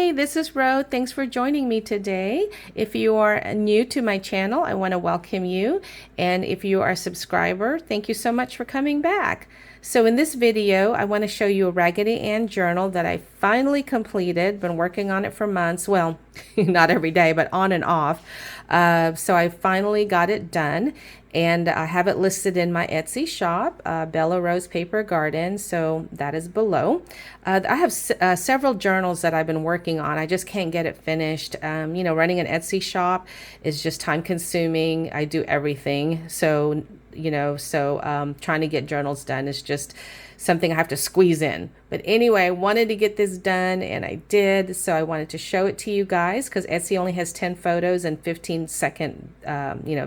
Hey, this is Ro. Thanks for joining me today. If you are new to my channel, I want to welcome you. And if you are a subscriber, thank you so much for coming back. So in this video, I want to show you a Raggedy Ann journal that I finally completed. Been working on it for months. Well, not every day, but on and off. So I finally got it done. And I have it listed in my Etsy shop, Bella Rose Paper Garden, so that is below. I have several journals that I've been working on. I just can't get it finished. You know, running an Etsy shop is just time consuming. I do everything. So, trying to get journals done is just something I have to squeeze in. But anyway, I wanted to get this done and I did. So I wanted to show it to you guys because Etsy only has 10 photos and 15-second,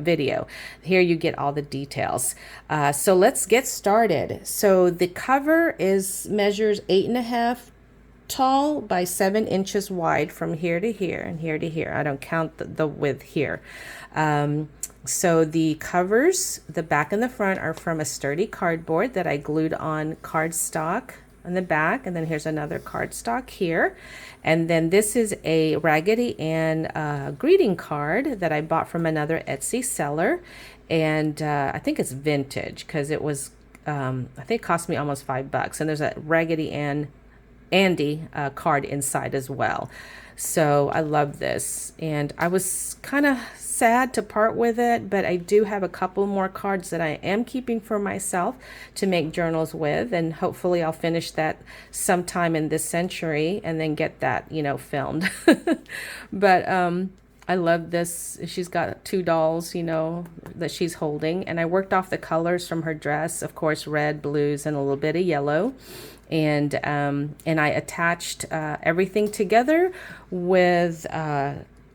video. Here you get all the details. So let's get started. So the cover measures 8.5 tall by 7 inches wide from here to here and here to here. I don't count the width here. So the covers, the back and the front, are from a sturdy cardboard that I glued on cardstock on the back, and then here's another cardstock here. And then this is a Raggedy Ann greeting card that I bought from another Etsy seller, and I think it's vintage because it was I think it cost me almost $5, and there's a Raggedy Ann Andy card inside as well. So I love this, and I was kind of sad to part with it, but I do have a couple more cards that I am keeping for myself to make journals with, and hopefully I'll finish that sometime in this century and then get that, filmed. But I love this. She's got 2 dolls, that she's holding, and I worked off the colors from her dress, of course, red, blues, and a little bit of yellow. And I attached everything together with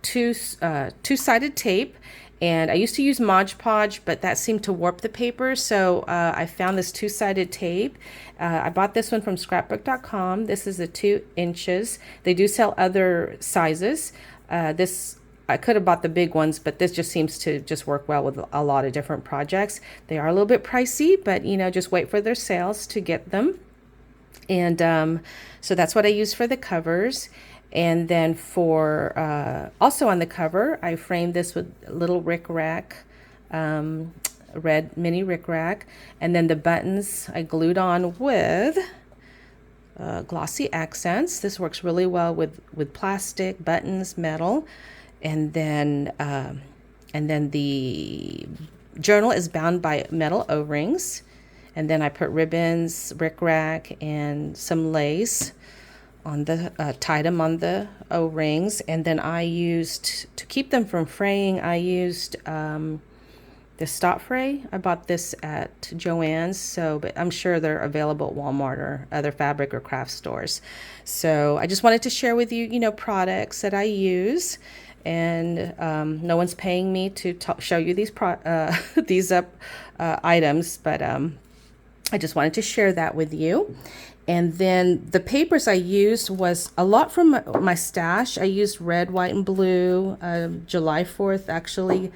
two-sided tape, and I used to use Mod Podge, but that seemed to warp the paper, so I found this two-sided tape. I bought this one from scrapbook.com. This is the 2 inches. They do sell other sizes. I could have bought the big ones, but this just seems to just work well with a lot of different projects. They are a little bit pricey, but just wait for their sales to get them. And so that's what I use for the covers. And then for also on the cover, I framed this with a little rickrack, red mini rickrack. And then the buttons I glued on with glossy accents. This works really well with plastic, buttons, metal. And then the journal is bound by metal O-rings. And then I put ribbons, rickrack, and some lace on the tied them on the O-rings. And then I used, to keep them from fraying, I used the stop fray. I bought this at Joann's, but I'm sure they're available at Walmart or other fabric or craft stores. So I just wanted to share with you, products that I use. And no one's paying me to show you these items, but I just wanted to share that with you. And then the papers I used was a lot from my stash. I used red, white, and blue. July 4th, actually,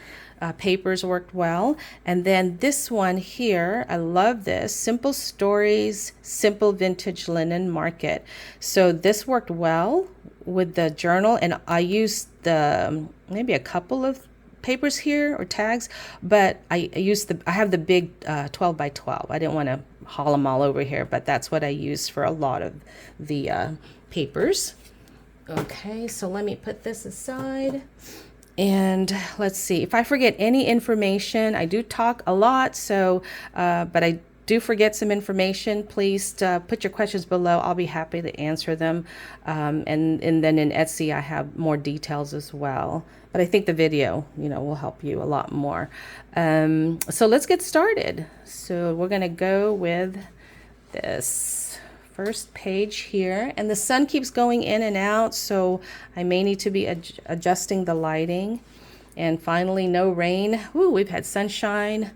papers worked well. And then this one here, I love this. Simple Stories, Simple Vintage Linen Market. So this worked well with the journal, and I used maybe a couple of papers here or tags, but I have the big 12 by 12. I didn't want to haul them all over here, but that's what I used for a lot of the papers. Okay, so let me put this aside. And let's see, if I forget any information, I do talk a lot, so but I do forget some information, please put your questions below. I'll be happy to answer them. And then in Etsy, I have more details as well. But I think the video, will help you a lot more. So let's get started. So we're going to go with this first page here. And the sun keeps going in and out, so I may need to be adjusting the lighting. And finally, no rain. Woo, we've had sunshine.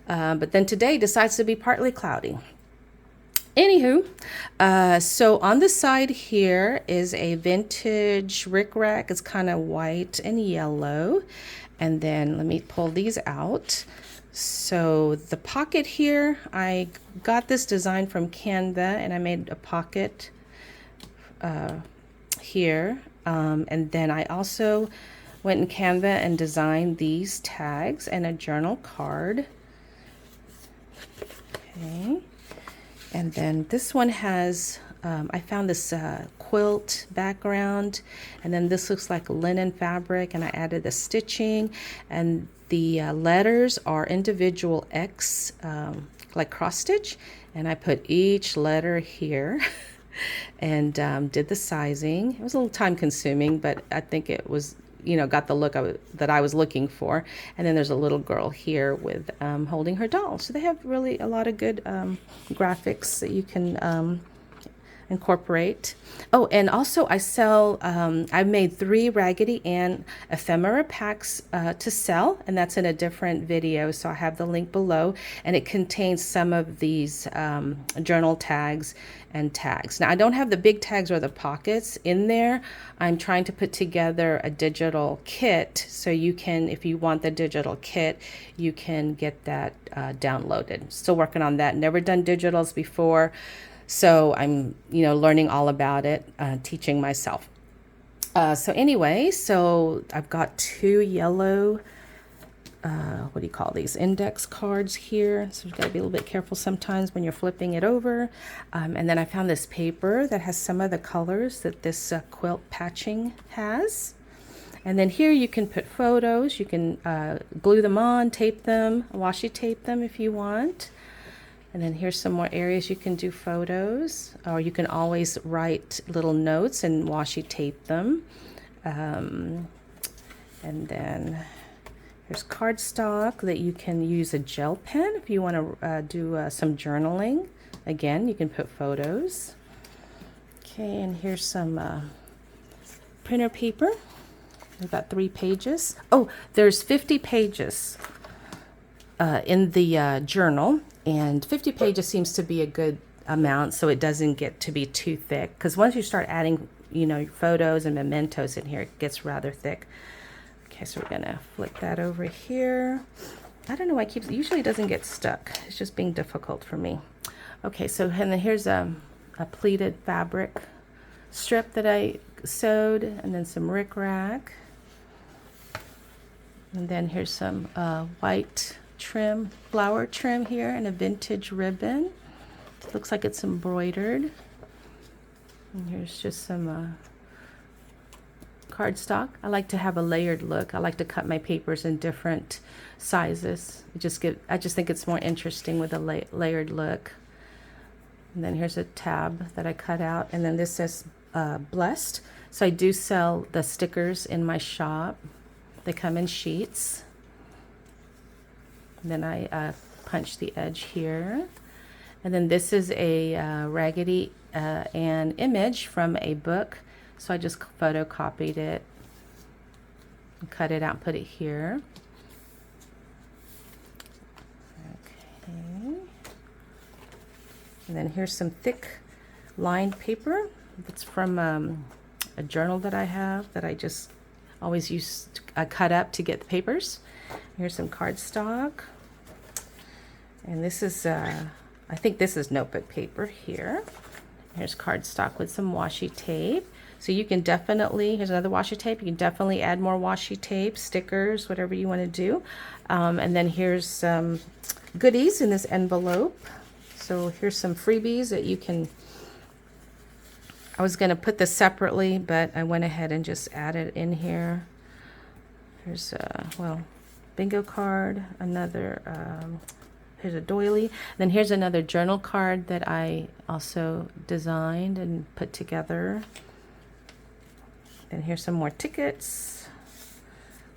But then today decides to be partly cloudy. Anywho, so on the side here is a vintage rickrack. It's kind of white and yellow. And then let me pull these out. So the pocket here, I got this design from Canva, and I made a pocket here And then I also went in Canva and designed these tags and a journal card. Okay. And then this one has, I found this quilt background, and then this looks like linen fabric, and I added the stitching, and the letters are individual X, like cross stitch, and I put each letter here and did the sizing. It was a little time consuming, but I think it was, got the look that I was looking for. And then there's a little girl here with holding her doll. So they have really a lot of good graphics that you can incorporate. Oh, and also I sell, I've made 3 Raggedy Ann ephemera packs to sell, and that's in a different video, so I have the link below, and it contains some of these journal tags and tags. Now I don't have the big tags or the pockets in there. I'm trying to put together a digital kit, so you can, if you want the digital kit, you can get that downloaded. Still working on that. Never done digitals before. So I'm, learning all about it, teaching myself. So anyway, so I've got 2 yellow, what do you call these, index cards here. So you've got to be a little bit careful sometimes when you're flipping it over. And then I found this paper that has some of the colors that this quilt patching has. And then here you can put photos. You can glue them on, tape them, washi tape them if you want. And then here's some more areas you can do photos, or you can always write little notes and washi tape them. And then here's cardstock that you can use a gel pen if you want to do some journaling. Again, you can put photos. Okay, and here's some printer paper. I've got 3 pages. Oh, there's 50 pages in the journal. And 50 pages seems to be a good amount, so it doesn't get to be too thick. Because once you start adding, photos and mementos in here, it gets rather thick. Okay, so we're gonna flip that over here. I don't know why usually it doesn't get stuck. It's just being difficult for me. Okay, so and then here's a pleated fabric strip that I sewed, and then some rickrack. And then here's some white trim, flower trim here, and a vintage ribbon. It looks like it's embroidered. And here's just some cardstock. I like to have a layered look. I like to cut my papers in different sizes. I just think it's more interesting with a layered look. And then here's a tab that I cut out, and then this says blessed. So I do sell the stickers in my shop. They come in sheets. And then I punch the edge here. And then this is a Raggedy Ann image from a book. So I just photocopied it, and cut it out and put it here. Okay. And then here's some thick lined paper. It's from a journal that I have that I just always use cut up to get the papers. Here's some cardstock. And this is, I think this is notebook paper here. Here's cardstock with some washi tape. So you can definitely, here's another washi tape. You can definitely add more washi tape, stickers, whatever you want to do. And then here's some goodies in this envelope. So here's some freebies that you can, I was going to put this separately, but I went ahead and just added in here. Here's a, bingo card, another, here's a doily. Then here's another journal card that I also designed and put together. Then here's some more tickets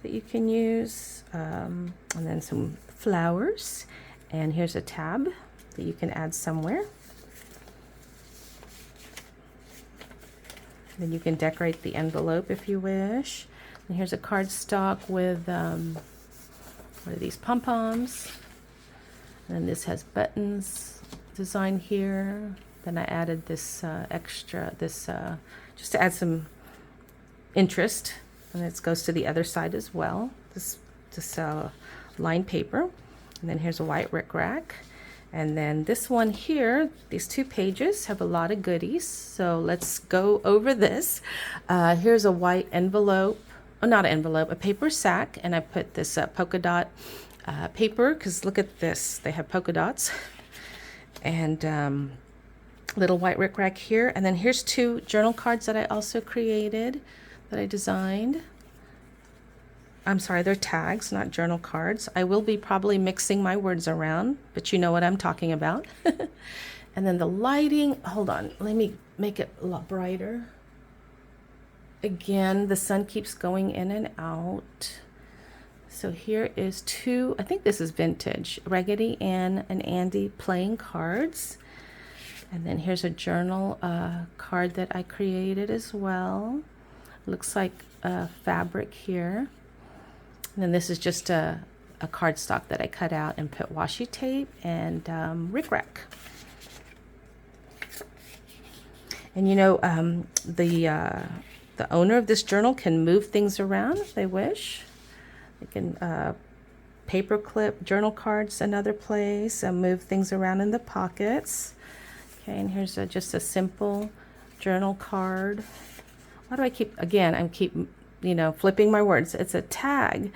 that you can use. And then some flowers. And here's a tab that you can add somewhere. Then you can decorate the envelope if you wish. And here's a cardstock with, what are these, pom-poms? And then this has buttons designed here. Then I added this extra, just to add some interest. And this goes to the other side as well. This lined paper. And then here's a white rickrack. And then this one here, these 2 pages have a lot of goodies. So let's go over this. Here's a white envelope, oh, not an envelope, a paper sack. And I put this polka dot paper, because look at this, they have polka dots. And little white rickrack here. And then here's 2 journal cards that I also created, that I designed. I'm sorry, they're tags, not journal cards. I will be probably mixing my words around, but you know what I'm talking about. And then the lighting, hold on, let me make it a lot brighter. Again, the sun keeps going in and out. So here is 2, I think this is vintage, Raggedy Ann and Andy playing cards. And then here's a journal card that I created as well. Looks like fabric here. And then this is just a cardstock that I cut out and put washi tape and rickrack. And you know, the owner of this journal can move things around if they wish. They can paper clip journal cards another place and move things around in the pockets. Okay, and here's just a simple journal card. Why do I keep, again, I'm flipping my words. It's a tag,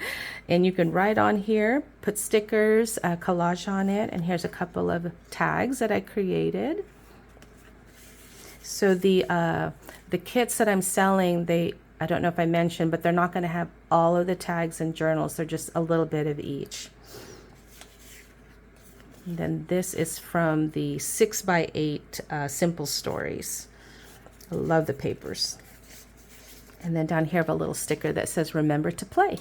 and you can write on here, put stickers, collage on it, and here's a couple of tags that I created. So the kits that I'm selling, I don't know if I mentioned, but they're not going to have all of the tags and journals. They're just a little bit of each. And then this is from the 6x8 Simple Stories. I love the papers. And then down here I have a little sticker that says remember to play.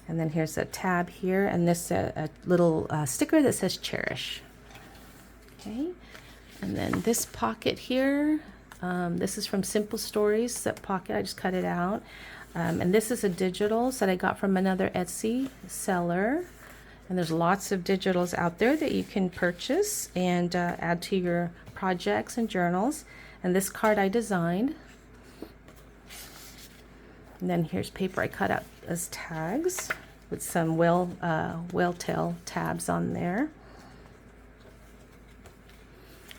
And then here's a tab here, and this a little sticker that says cherish. Okay, and then this pocket here, this is from Simple Stories, that pocket, I just cut it out. And this is a digitals that I got from another Etsy seller. And there's lots of digitals out there that you can purchase and add to your projects and journals. And this card I designed. And then here's paper I cut out as tags with some whale tail tabs on there.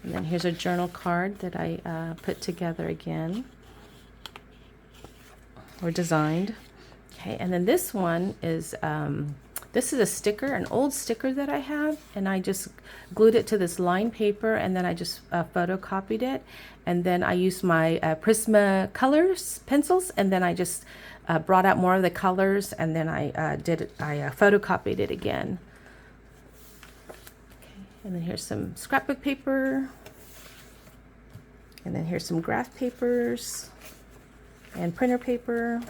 And then here's a journal card that I put together again, or designed. Okay, and then this one is this is a sticker, an old sticker that I have, and I just glued it to this lined paper, and then I just photocopied it, and then I used my Prisma colors pencils, and then I just brought out more of the colors, and then I photocopied it again. Okay, and then here's some scrapbook paper, and then here's some graph papers and printer paper.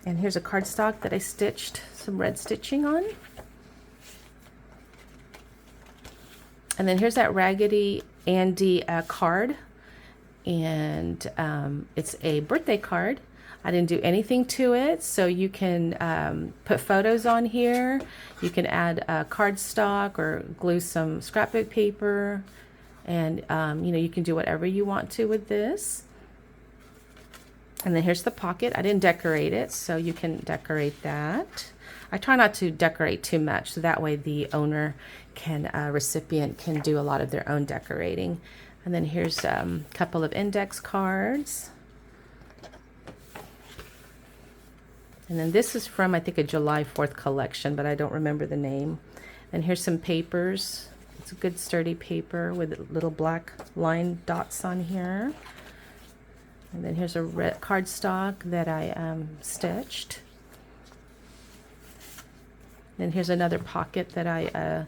And here's a cardstock that I stitched some red stitching on. And then here's that Raggedy Andy card. And it's a birthday card. I didn't do anything to it, so you can put photos on here. You can add cardstock or glue some scrapbook paper. And you can do whatever you want to with this. And then here's the pocket. I didn't decorate it, so you can decorate that. I try not to decorate too much, so that way the owner recipient can do a lot of their own decorating. And then here's a couple of index cards. And then this is from, I think, a July 4th collection, but I don't remember the name. And here's some papers. It's a good sturdy paper with little black line dots on here. And then here's a red cardstock that I stitched. Then here's another pocket that I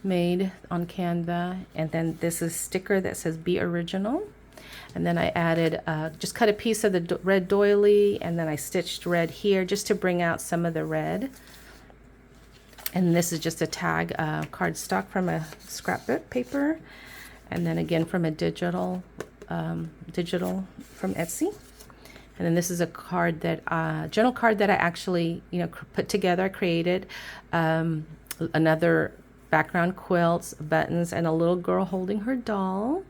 made on Canva. And then this is a sticker that says Be Original. And then I added, just cut a piece of the red doily, and then I stitched red here just to bring out some of the red. And this is just a tag cardstock from a scrapbook paper. And then again from a digital from Etsy. And then this is a card that journal card that I actually put together, created. Another background, quilts, buttons, and a little girl holding her doll.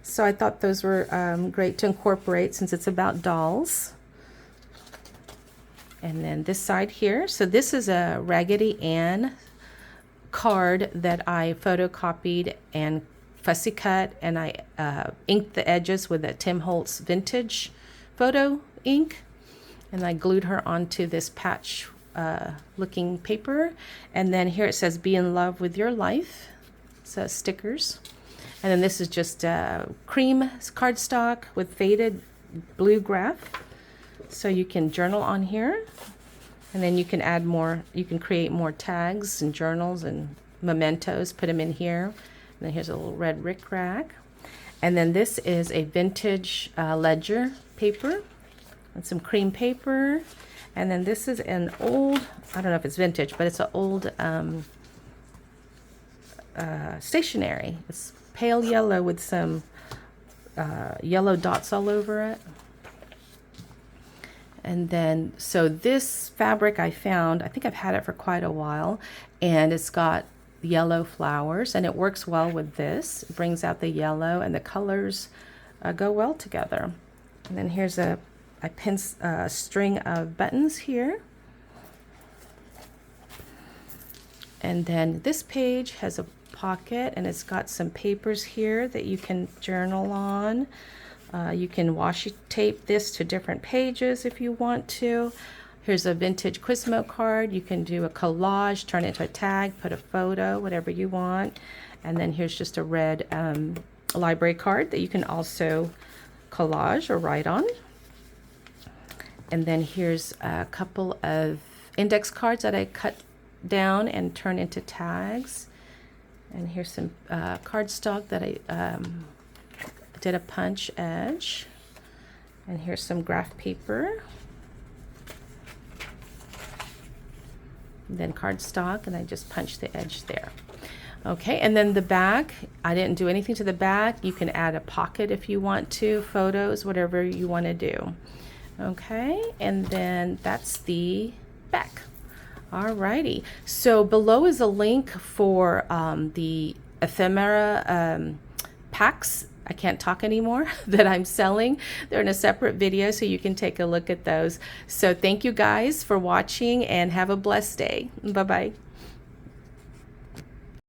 So I thought those were great to incorporate since it's about dolls. And then this side here, so this is a Raggedy Ann card that I photocopied and fussy cut, and I inked the edges with a Tim Holtz vintage photo ink, and I glued her onto this patch looking paper. And then here it says be in love with your life. So stickers. And then this is just cream cardstock with faded blue graph, so you can journal on here. And then you can add more, you can create more tags and journals and mementos, put them in here. And then here's a little red rickrack. And then this is a vintage ledger paper and some cream paper. And then this is an old, I don't know if it's vintage, but it's an old stationery. It's pale yellow with some yellow dots all over it. And then, so this fabric I found, I think I've had it for quite a while, and it's got yellow flowers, and it works well with this. It brings out the yellow, and the colors go well together. And then here's a string of buttons here. And then this page has a pocket, and it's got some papers here that you can journal on. You can washi tape this to different pages if you want to. Here's a vintage Quizmo card. You can do a collage, turn it into a tag, put a photo, whatever you want. And then here's just a red library card that you can also collage or write on. And then here's a couple of index cards that I cut down and turn into tags. And here's some cardstock that I did a punch edge. And here's some graph paper. And then cardstock, and I just punched the edge there. Okay, and then the back, I didn't do anything to the back. You can add a pocket if you want to, photos, whatever you want to do. Okay, and then that's the back. Alrighty, so below is a link for the ephemera packs, I can't talk anymore, that I'm selling. They're in a separate video, so you can take a look at those. So thank you guys for watching, and have a blessed day. Bye-bye.